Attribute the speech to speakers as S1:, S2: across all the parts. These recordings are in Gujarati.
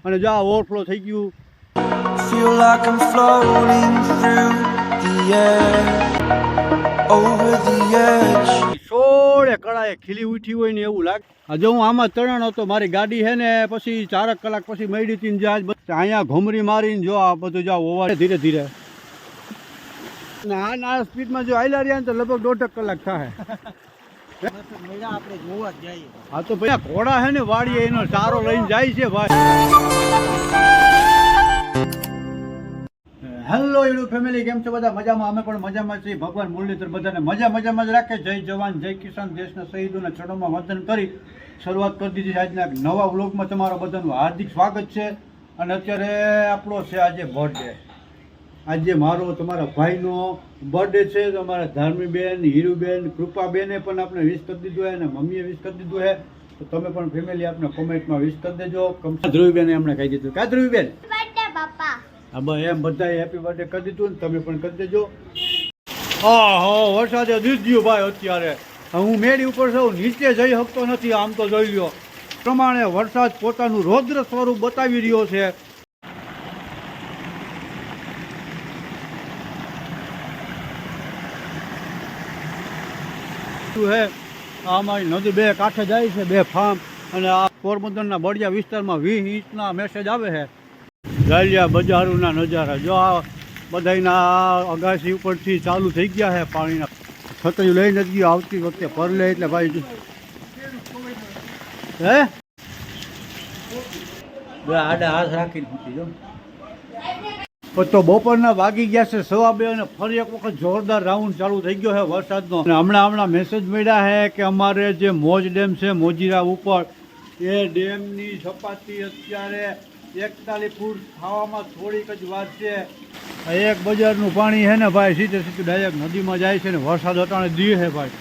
S1: અને જો આ ઓવરફ્લો થઈ ગયું.
S2: Feel like I'm floating through the air, over the edge.
S1: સોળે કળાએ ખીલી ઉઠી હોય ને એવું લાગે. જો હું આમાં તરણ હતો, મારી ગાડી છે ને પછી 4 કલાક પછી મળી હતી ને અહીંયા ઘુમરી મારીને જો આ બધું જાવ ઓવર ધીરે ધીરે આ સ્પીડમાં જો આયલા રહ્યા ને તો લગભગ 1.5 કલાક થાય. હા તો ભાઈ ઘોડા છે ને વાડીએ એનો સારો લઈને જાય છે ભાઈ. હેલો યુટ્યુબ ફેમિલી, કેમ છો બધા? મજામાં? અમે પણ મજામાં છીએ. ભગવાન મુરલીધર બધાને મજામાં જ રાખે. જય જવાન જય કિસાન. દેશના શહીદોના ચરણોમાં વંદન કરી શરૂઆત કરી દીધી છે આજના નવા વ્લોગમાં. તમારા બધાનું હાર્દિક સ્વાગત છે. અને અત્યારે આપણો છે આજે બર્થડે. આજે મારો તમારા ભાઈનો બર્થડે છે. તો અમારા ધાર્મીબેન, હીરુબેન, કૃપાબેને પણ આપણે વિશ કરી દીધું છે અને મમ્મીએ વિશ કરી દીધું છે. તો તમે પણ ફેમિલી આપણે કોમેન્ટમાં વિશ કરી દેજો. ધ્રુવીબેને એમણે કહી દીધું. કા ધ્રુવીબેન? હા બસ એમ બધાએ હેપી બર્થડે કરી દીધું ને તમે પણ કરી દેજો. હા વરસાદે દીધું ભાઈ. અત્યારે હું મેળી ઉપર છું, નીચે જઈ શકતો નથી. આમ તો જોઈ લ્યો પ્રમાણે વરસાદ પોતાનું રૌદ્ર સ્વરૂપ બતાવી રહ્યો છે. અમારી નદી 2 કાંઠે જાય છે, 2 ફાર્મ. અને આ પોરબંદરના બળિયા વિસ્તારમાં 20 ઇંચના મેસેજ આવે છે. ગાલિયા બજારોના નજારા જો આ બધાના અગાસી ઉપરથી ચાલુ થઈ ગયા છે પાણીના. છતરી લઈને જ ગયો આવતી વખતે પરલે એટલે ભાઈ હે આડા હાથ રાખીને મૂકી જો. તો બપોરના વાગી ગયા છે 2:15 અને ફરી એક વખત જોરદાર રાઉન્ડ ચાલુ થઈ ગયો છે વરસાદનો. હમણાં મેસેજ મળ્યા છે કે અમારે જે મોજ ડેમ છે મોજીરા ઉપર, એ ડેમની સપાટી અત્યારે 41 ફૂટ થવામાં થોડીક જ વાત છે. 1 બજારનું પાણી છે ને ભાઈ સીધે સીધું ડાયરેક્ટ નદીમાં જાય છે ને વરસાદ અટાણે દી છે ભાઈ.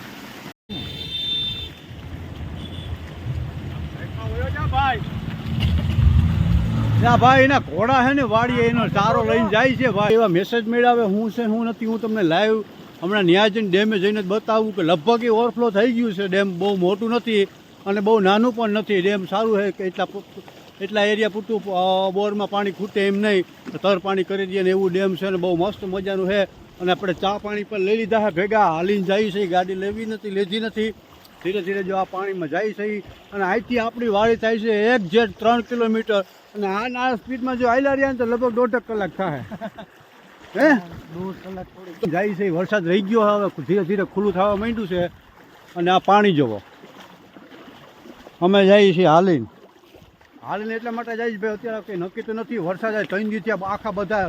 S1: ભાઈ એના ઘોડા છે ને વાડીએ એનો સારો લઈને જાય છે ભાઈ. એવા મેસેજ મેળવે હું છે હું નથી. હું તમને લાઈવ હમણાં ન્યા જઈને ડેમે જઈને જ બતાવું કે લગભગ એ ઓવરફ્લો થઈ ગયું છે. ડેમ બહુ મોટું નથી અને બહુ નાનું પણ નથી. ડેમ સારું છે કે એટલા એરિયા પૂરતું બોરમાં પાણી ખૂટે એમ નહીં, તર પાણી કરી દઈએ ને એવું ડેમ છે ને બહુ મસ્ત મજાનું છે. અને આપણે ચા પાણી પણ લઈ લીધા છે ભેગા. હાલીને જાય છે, ગાડી લેવી નથી, લીધી નથી. ધીરે ધીરે જો આ પાણીમાં જાય છે. અને અહીંથી આપણી વાડી થાય છે 1.3 કિલોમીટર. અને આ સ્પીડમાં જો આયલા રહ્યા ને તો લગભગ 1.5 કલાક થાય. હે 1.5 કલાક જાય છે. વરસાદ રહી ગયો હવે ધીરે ધીરે ખુલ્લું થવા માંડ્યું છે. અને આ પાણી જોવો. અમે જઈએ છીએ હાલીને એટલા માટે જઈશ ભાઈ. અત્યારે કંઈ નક્કી તો નથી. વરસાદ 3 દિવસ થયા આખા બધા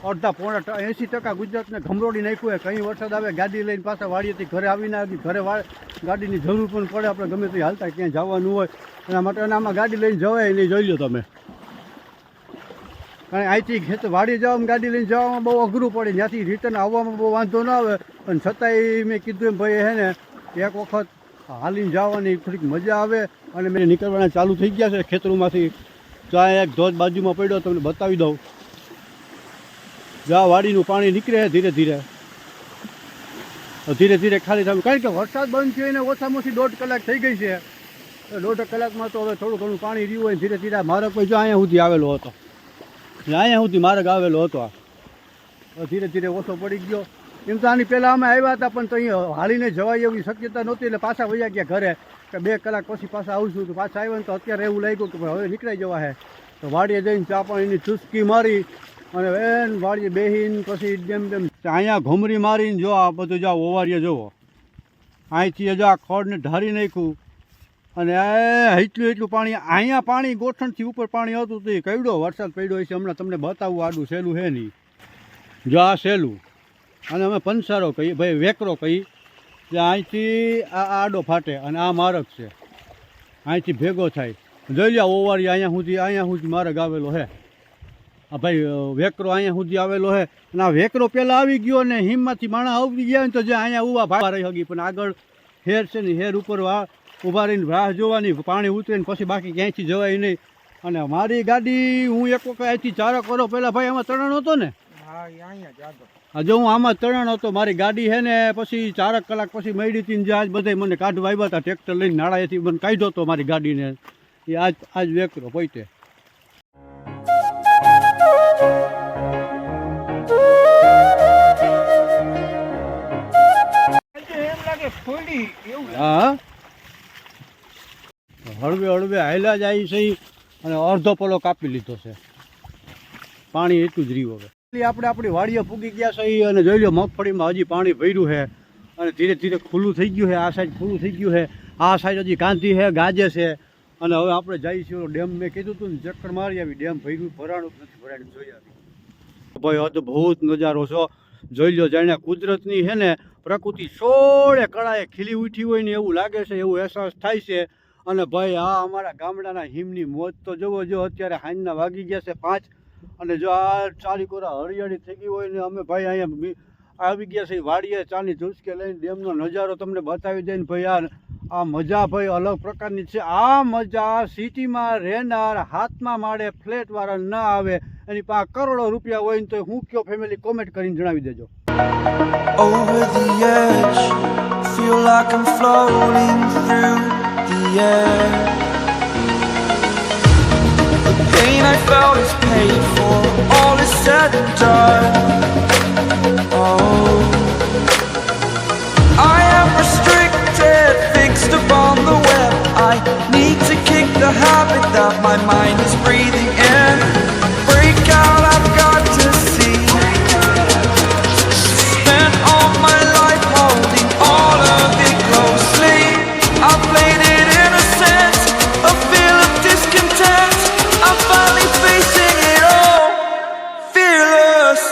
S1: અડધા પોણા 80% ગુજરાતને ઘમરોડી નાખ્યું હોય. કંઈ વરસાદ આવે ગાડી લઈને પાછા વાડીએથી ઘરે આવીને ઘરે ગાડીની જરૂર પણ પડે. આપણે ગમે તે હાલતા ક્યાંય જવાનું હોય એના માટે. આમાં ગાડી લઈને જવાય નહીં, જોઈ લો તમે. કારણ અહીંથી વાડી જવામાં ગાડી લઈને જવામાં બહુ અઘરું પડે. ત્યાંથી રિટર્ન આવવામાં બહુ વાંધો ના આવે. પણ છતાંય મેં કીધું એમ ભાઈ હે ને એક વખત હાલીને જવાની થોડીક મજા આવે. અને મેં નીકળવાના ચાલુ થઈ ગયા છે ખેતરોમાંથી. ત્યાં એક ધોધ બાજુમાં પડ્યો, તમને બતાવી દઉં. જ્યાં વાડીનું પાણી નીકળે ધીરે ધીરે ખાલી થયું. કારણ કે વરસાદ બંધ થયો એને ઓછામાં ઓછી 1.5 કલાક થઈ ગઈ છે. 1.5 કલાકમાં તો હવે થોડું ઘણું પાણી રહ્યું હોય. ધીરે ધીરે માર્ગ કોઈ જો અહીંયા સુધી આવેલો હતો, માર્ગ આવેલો હતો. ધીરે ધીરે ઓછો પડી ગયો. એમ તો આની પહેલાં અમે આવ્યા હતા પણ તો અહીંયા હાલીને જવાય એવી શક્યતા નહોતી. એટલે પાછા વયા ગયા ઘરે કે 2 કલાક પછી પાછા આવશું. તો પાછા આવ્યા ને તો અત્યારે એવું લાગ્યું કે હવે નીકળી જવા છે. તો વાડીએ જઈને ચા પાણીની ચુસ્કી મારી અને એન વાડીએ બેહીને પછી જેમ અહીંયા ઘુમરી મારીને જો આ બધું જાઓ ઓવારીએ જુઓ. અહીંથી જો આ ખડને ઢારી નાખ્યું. અને એટલું પાણી અહીંયા પાણી ગોઠણથી ઉપર પાણી હતું તો એ કયડો વરસાદ પડ્યો છે. હમણાં તમને બતાવવું આડું સહેલું છે નહીં. જો આ સહેલું અને અમે પંસારો કહીએ ભાઈ, વેકરો કહીએ. જે અહીંથી આ આડો ફાટે અને આ માર્ગ છે. અહીંથી ભેગો થાય જોઈ લ્યા ઓવારી અહીંયા સુધી માર્ગ આવેલો છે. આ ભાઈ વેકરો અહીંયા સુધી આવેલો છે. અને આ વેકરો પહેલાં આવી ગયો ને હિમમાંથી માણસ આવી ગયા ને તો જે અહીંયા ઊભા ભાગવા રહી શકી. પણ આગળ હેર છે ને હેર ઉપર ઊભા રહીને રાહ જોવાની, પાણી ઉતરે ને પછી બાકી ક્યાંયથી જવાય નહીં. અને મારી ગાડી હું એક વખત અહીંથી 4 કરો પહેલાં ભાઈ આમાં તરણ હતો ને. જો હું આમાં તરણ હતો. મારી ગાડી છે ને પછી 4 કલાક પછી મળી હતી ને આજ બધા મને કાઢવા આવ્યા હતા ટ્રેક્ટર લઈને નાળાએથી મને કાઢ્યો હતો મારી ગાડીને. એ આજ વેકરો પોઈતે હાલ્યા જાય છે અને અડધો પલો કાપી લીધો છે. પાણી એટલું જ રહ્યું હવે. આપણે આપણી વાડીએ પૂગી ગયા છે અને જોઈ લો મગફળીમાં હજી પાણી ભર્યું છે અને ધીરે ધીરે ખુલ્લું થઈ ગયું છે. આ સાઈડ ખુલ્લું થઈ ગયું છે, આ સાઈડ હજી કાંધી છે, ગાજે છે. અને હવે આપણે જઈએ છીએ ડેમ. મેં કીધું હતું ને ચક્કર મારી આવી, ડેમ ભર્યું ભરાણું નથી ભરાણું જોઈ આવી. ભાઈ અદ્ભુત નજારો છો, જોઈ લો. જાણે કુદરતની છે ને પ્રકૃતિ 16 કળાએ ખીલી ઉઠી હોય ને એવું લાગે છે, એવું અહેસાસ થાય છે. અને ભાઈ આ અમારા ગામડાના હિમની મોજ તો જોવો જો. અત્યારે સાંજના વાગી ગયા છે 5 અને જો આ ચારી કોરા હરિયાળી થઈ ગઈ હોય ને અમે ભાઈ અહીંયા આવી ગયા છે વાડીએ ચાની ચૂસકે લઈને ડેમનો નજારો તમને બતાવી દઈને ભાઈ આ મજા ભાઈ અલગ પ્રકારની છે. આ મજા સિટીમાં રહેનાર હાથમાં માળે ફ્લેટવાળા ન આવે. એની પાસે કરોડો રૂપિયા હોય ને તો હું કયો ફેમિલી કોમેન્ટ કરીને જણાવી દેજો.
S2: over the edge. Feel like I'm floating through the air. The pain I felt is paid for, all is said and done. Oh, I am restricted, fixed upon the web. I need to kick the habit that my mind is breathing in. Break out, I've got to see. Spent all my life holding all of it closely. I played it innocent, a feel of discontent. I'm finally facing it all, fearless.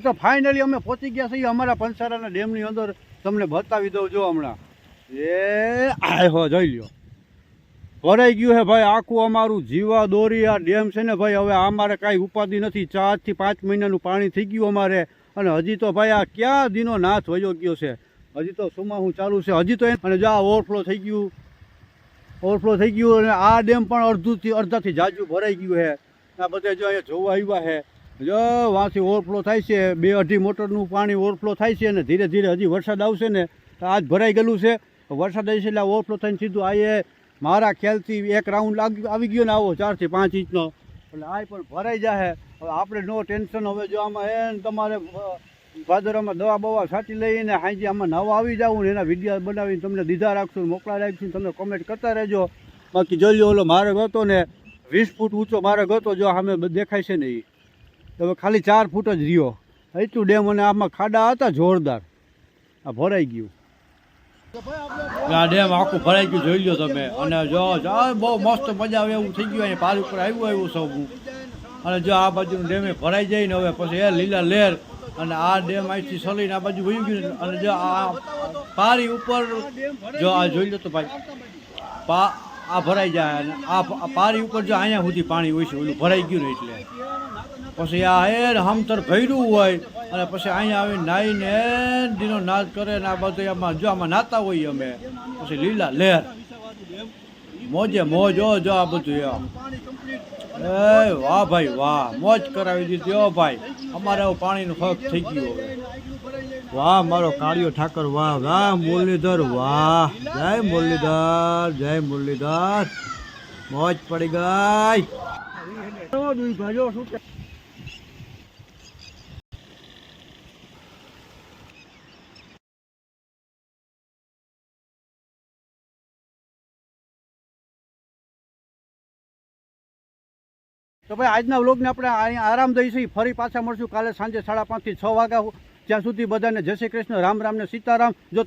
S1: તો ફાઇનલી અમે પહોંચી ગયા છીએ અમારા પંસારાના ડેમની અંદર. તમને બતાવી દઉં જો હમણાં. આહો જોઈ લ્યો, ભરાઈ ગયું છે ભાઈ આખું અમારું જીવા દોરી. આ ડેમ છે ને ભાઈ હવે અમારે કાંઈ ઉપાધિ નથી. 4 થી 5 મહિનાનું પાણી થઈ ગયું અમારે. અને હજી તો ભાઈ આ ક્યાં દીનો નાથ વયો ગયો છે. હજી તો સુમાહું ચાલુ છે હજી તો. અને જો આ ઓવરફ્લો થઈ ગયું, ઓવરફ્લો થઈ ગયું. અને આ ડેમ પણ અડધાથી જાજુ ભરાઈ ગયું છે. આ બધા જો અહીંયા જોવા આવ્યા છે. જો વાંથી ઓવરફ્લો થાય છે, 2-2.5 મોટરનું પાણી ઓવરફ્લો થાય છે. અને ધીરે ધીરે હજી વરસાદ આવશે ને તો આજ ભરાઈ ગયેલું છે. વરસાદ આવશે એટલે ઓવરફ્લો થઈને સીધું આ મારા ખ્યાલથી એક રાઉન્ડ આવી ગયો ને આવો 4 થી 5 ઇંચનો. એટલે આ પણ ભરાઈ જાય. હવે આપણે નો ટેન્શન. હવે જો આમાં એને તમારે ભાદરમાં દવા બવા સાચી લઈને હાજી આમાં નવા આવી જાવું ને એના વિડીયો બનાવીને તમને દીધા રાખશું, મોકલા રાખશું. તમે કોમેન્ટ કરતા રહેજો. બાકી જોઈ લો ઓલો માર્ગ હતો ને 20 ફૂટ ઊંચો માર્ગ હતો, જો સામે દેખાય છે ને એ હવે ખાલી 4 ફૂટ જ રહ્યો એટલું ડેમ. અને આમાં ખાડા હતા જોરદાર. આ ભરાઈ ગયું. આ ડેમ આખું ભરાઈ ગયું જોઈ લો તમે. અને જો બહુ મસ્ત મજા આવે એવું થઈ ગયું. અહીંયા પાર ઉપર આવ્યું સૌ. અને જો આ બાજુનું ડેમે ભરાઈ જાય ને હવે પછી એ લીલા લહેર. અને આ ડેમ અહીંથી સલીને આ બાજુ વહી ગયું. અને જો આ પારી ઉપર જો આ જોઈ લો તો ભાઈ આ ભરાઈ જાય. અને આ પારી ઉપર જો અહીંયા સુધી પાણી હોય છે ઓલું ભરાઈ ગયું ને એટલે પછી આ હમતર ભર્યું હોય. અને પછી અહીંયા આવીને નાહીને દીનો નાચ કરે ને આ બધું આમાં જો આમાં નાતા હોઈએ અમે. પછી લીલા લહેર મોજે મોજ. જો આ બધું વાહ ભાઈ વાહ, મોજ કરાવી દીધી. ઓ ભાઈ અમારે એવું પાણીનું ફક થઈ ગયું હવે. વાહ મારો કાળિયો ઠાકર, વાહ વાહ મુરલીધર, વાહ જય મુરલીધર, જય મુરલીધર. મોજ પડી ગઈ. તો ભાઈ આજના વ્લોગને આપણે અહીંયા આરામ દઈશું. ફરી પાછા મળશું કાલે સાંજે 5:30 થી 6 વાગ્યા. ત્યાં સુધી બધાને જય શ્રી કૃષ્ણ, રામ રામ ને સીતારામ. જો